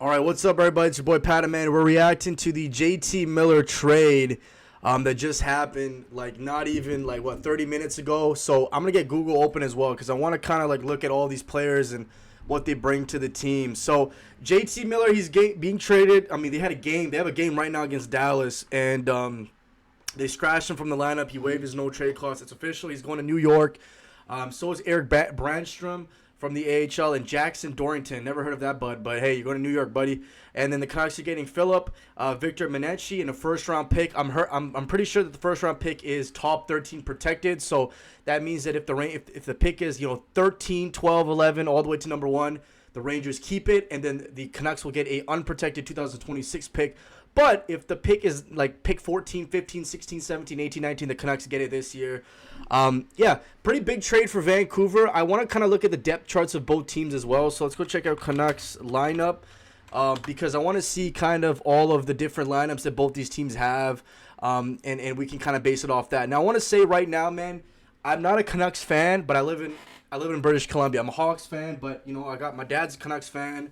All right, what's up, everybody? It's your boy Pataman. We're reacting to the JT Miller trade that just happened, like not even like what 30 minutes ago. So I'm gonna get Google open as well because I want to kind of like look at all these players and what they bring to the team. So JT Miller, he's being traded. I mean, they had a game. They have a game right now against Dallas, and they scratched him from the lineup. He waived his no trade clause. It's official. He's going to New York. So is Eric Brandstrom from the AHL and Jackson Dorrington. Never heard of that bud, but hey, you're going to New York, buddy. And then the Canucks are getting Philip, Victor Menechie in a first-round pick. I'm pretty sure that the first-round pick is top 13 protected. So that means that if the pick is 13, 12, 11, all the way to number 1, the Rangers keep it, and then the Canucks will get a unprotected 2026 pick. But if the pick is like pick 14, 15, 16, 17, 18, 19, the Canucks get it this year. Yeah, pretty big trade for Vancouver. I want to kind of look at the depth charts of both teams as well. So let's go check out Canucks lineup because I want to see kind of all of the different lineups that both these teams have, and we can kind of base it off that. Now I want to say right now, man, I'm not a Canucks fan, but I live in British Columbia. I'm a Hawks fan, but I got my dad's a Canucks fan.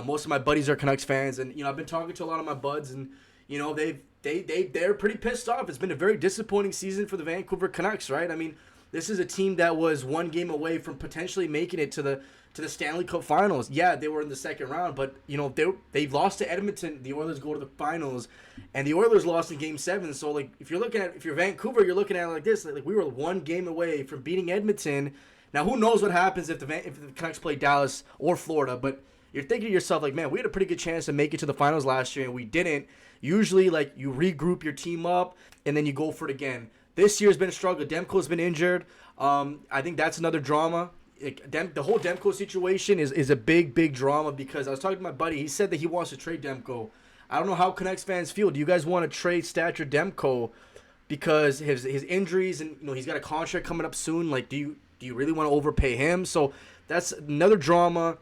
Most of my buddies are Canucks fans, and I've been talking to a lot of my buds, and they're pretty pissed off. It's been a very disappointing season for the Vancouver Canucks, right? I mean, this is a team that was one game away from potentially making it to the Stanley Cup Finals. Yeah, they were in the second round, but they lost to Edmonton. The Oilers go to the finals, and the Oilers lost in Game 7. So like, if you're Vancouver, you're looking at it like this: like we were one game away from beating Edmonton. Now, who knows what happens if the Canucks play Dallas or Florida, but you're thinking to yourself, like, man, we had a pretty good chance to make it to the finals last year, and we didn't. Usually, like, you regroup your team up, and then you go for it again. This year's been a struggle. Demko's been injured. I think that's another drama. The whole Demko situation is a big, big drama because I was talking to my buddy. He said that he wants to trade Demko. I don't know how Canucks fans feel. Do you guys want to trade Stature Demko because his injuries and he's got a contract coming up soon? Like, do you really want to overpay him? So that's another drama.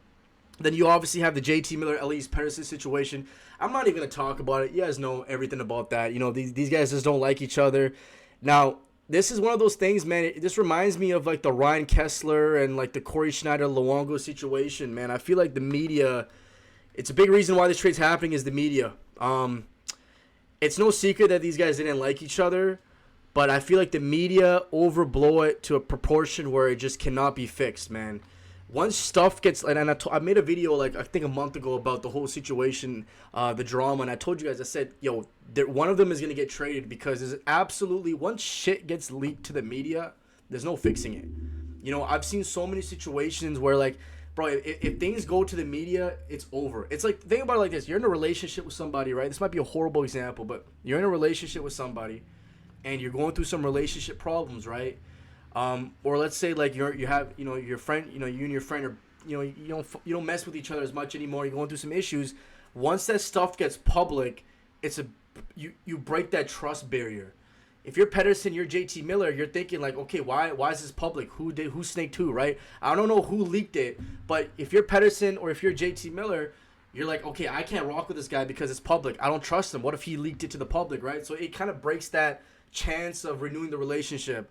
Then you obviously have the JT Miller, Elias Pettersson situation. I'm not even going to talk about it. You guys know everything about that. These guys just don't like each other. Now, this is one of those things, man. This reminds me of like the Ryan Kessler and like the Corey Schneider Luongo situation, man. I feel like the media, it's a big reason why this trade's happening is the media. It's no secret that these guys didn't like each other, but I feel like the media overblow it to a proportion where it just cannot be fixed, man. Once stuff gets, and I made a video like I think a month ago about the whole situation, the drama, and I told you guys, I said, one of them is gonna get traded because there's absolutely, once shit gets leaked to the media, there's no fixing it. I've seen so many situations where like, bro, if things go to the media, it's over. It's like, think about it like this: you're in a relationship with somebody, right? This might be a horrible example, but you're in a relationship with somebody, and you're going through some relationship problems, right? Or let's say like you have your friend, you and your friend are you don't mess with each other as much anymore. You're going through some issues. Once that stuff gets public, you break that trust barrier. If you're Pettersson, you're JT Miller, you're thinking like, okay, why is this public? Who snaked who, right? I don't know who leaked it, but if you're Pettersson or if you're JT Miller, you're like, okay, I can't rock with this guy because it's public. I don't trust him. What if he leaked it to the public, right? So it kind of breaks that chance of renewing the relationship.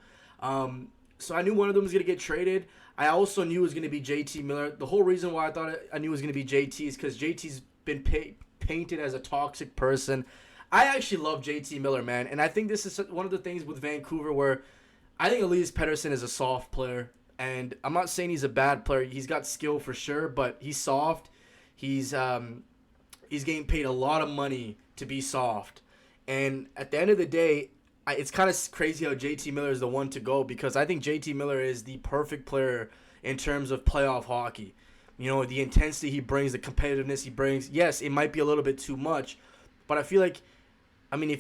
So I knew one of them was going to get traded. I also knew it was going to be JT Miller. The whole reason why I knew it was going to be JT is because JT's been painted as a toxic person. I actually love JT Miller, man. And I think this is one of the things with Vancouver where I think Elias Pettersson is a soft player. And I'm not saying he's a bad player. He's got skill for sure, but he's soft. He's getting paid a lot of money to be soft. And at the end of the day, it's kind of crazy how JT Miller is the one to go because I think JT Miller is the perfect player in terms of playoff hockey. The intensity he brings, the competitiveness he brings. Yes, it might be a little bit too much, but I feel like, I mean,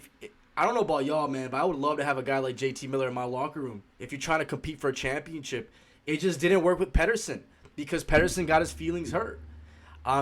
I don't know about y'all, man, but I would love to have a guy like JT Miller in my locker room. If you're trying to compete for a championship, it just didn't work with Pettersson because Pettersson got his feelings hurt.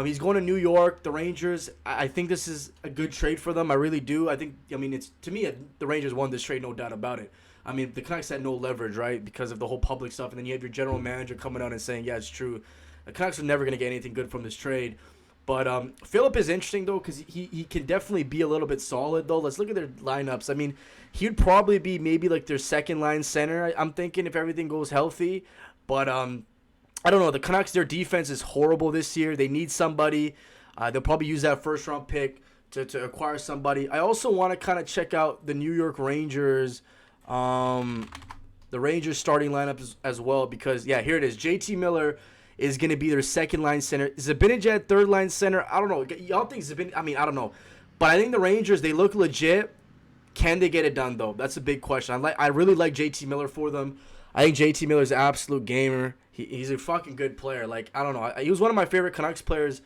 He's going to New York, the Rangers. I think this is a good trade for them. I really do. It's to me, the Rangers won this trade, no doubt about it. I mean, the Canucks had no leverage, right, because of the whole public stuff. And then you have your general manager coming out and saying, yeah, it's true. The Canucks are never going to get anything good from this trade. But Philip is interesting, though, because he can definitely be a little bit solid, though. Let's look at their lineups. I mean, he'd probably be maybe like their second-line center, I'm thinking, if everything goes healthy. But I don't know. The Canucks, their defense is horrible this year. They need somebody. They'll probably use that first round pick to acquire somebody. I also want to kind of check out the New York Rangers, the Rangers starting lineup as well, because yeah, here it is. JT Miller is going to be their second line center. Zibanejad third line center. I don't know. Y'all think I don't know, but I think the Rangers, they look legit. Can they get it done though? That's a big question. I really like JT Miller for them. I think JT Miller's an absolute gamer. He's a fucking good player. Like, I don't know. He was one of my favorite Canucks players.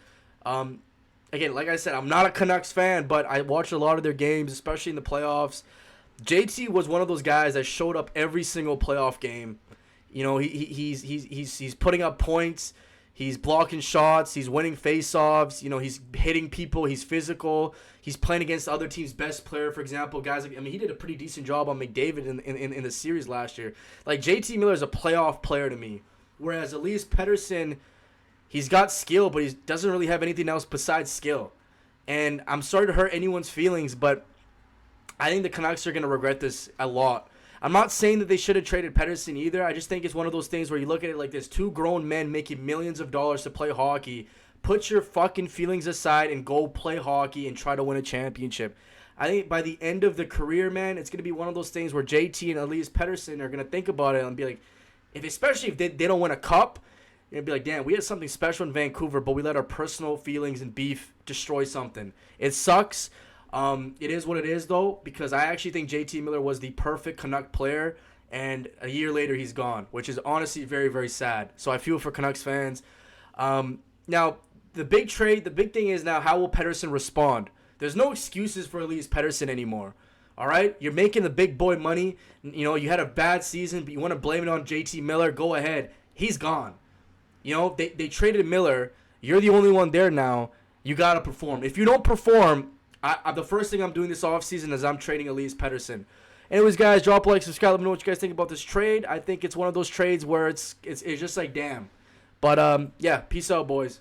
Again, like I said, I'm not a Canucks fan, but I watched a lot of their games, especially in the playoffs. JT was one of those guys that showed up every single playoff game. You know, he's putting up points. He's blocking shots. He's winning faceoffs. You know, he's hitting people. He's physical. He's playing against the other team's best player, for example. Guys like, I mean, he did a pretty decent job on McDavid in the series last year. Like, JT Miller is a playoff player to me. Whereas Elias Pettersson, he's got skill, but he doesn't really have anything else besides skill. And I'm sorry to hurt anyone's feelings, but I think the Canucks are going to regret this a lot. I'm not saying that they should have traded Pettersson either. I just think it's one of those things where you look at it like this: two grown men making millions of dollars to play hockey. Put your fucking feelings aside and go play hockey and try to win a championship. I think by the end of the career, man, it's going to be one of those things where JT and Elias Pettersson are going to think about it and be like, especially if they don't win a cup, you're going to be like, damn, we had something special in Vancouver, but we let our personal feelings and beef destroy something. It sucks. It is what it is, though, because I actually think JT Miller was the perfect Canuck player, and a year later he's gone, which is honestly very, very sad. So I feel for Canucks fans. Now, the big thing is now, how will Pettersson respond? There's no excuses for Elias Pettersson anymore. All right? You're making the big boy money. You know, you had a bad season, but you want to blame it on JT Miller. Go ahead. He's gone. You know, they traded Miller. You're the only one there now. You got to perform. If you don't perform, the first thing I'm doing this offseason is I'm trading Elias Pettersson. Anyways, guys, drop a like, subscribe. Let me know what you guys think about this trade. I think it's one of those trades where it's just like, damn. But, yeah, peace out, boys.